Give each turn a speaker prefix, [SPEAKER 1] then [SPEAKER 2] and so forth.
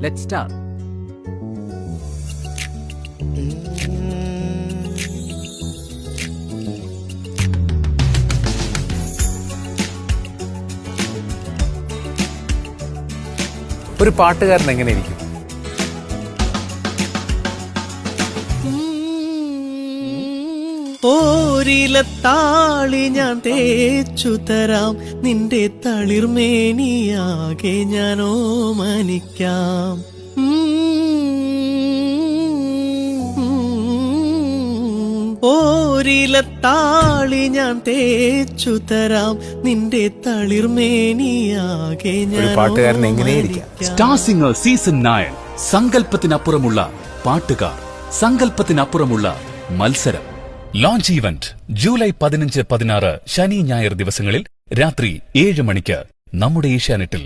[SPEAKER 1] Let's start. ഒരു പാട്ടുകാരൻ എങ്ങനെയിരിക്കും?
[SPEAKER 2] ഓരിലത്താളി ഞാൻ തേച്ചു തരാം, നിന്റെ തളിർമേനിയാകെ ഞാൻ ഓമനിക്കാം. ഓരിലത്താളി ഞാൻ തേച്ചു തരാം, നിന്റെ തളിർമേനിയാകെ ഞാൻ
[SPEAKER 1] പാട്ടുകാരൻ എങ്ങനെയിരിക്കാം?
[SPEAKER 3] Star singer season 9. സങ്കല്പത്തിനപ്പുറമുള്ള പാട്ടുകാർ, സങ്കല്പത്തിനപ്പുറമുള്ള മത്സരം. ലോഞ്ച് ഈവന്റ് ജൂലൈ 15, 16 ശനി ഞായർ ദിവസങ്ങളിൽ രാത്രി 7 മണിക്ക് നമ്മുടെ ഏഷ്യാനെറ്റിൽ.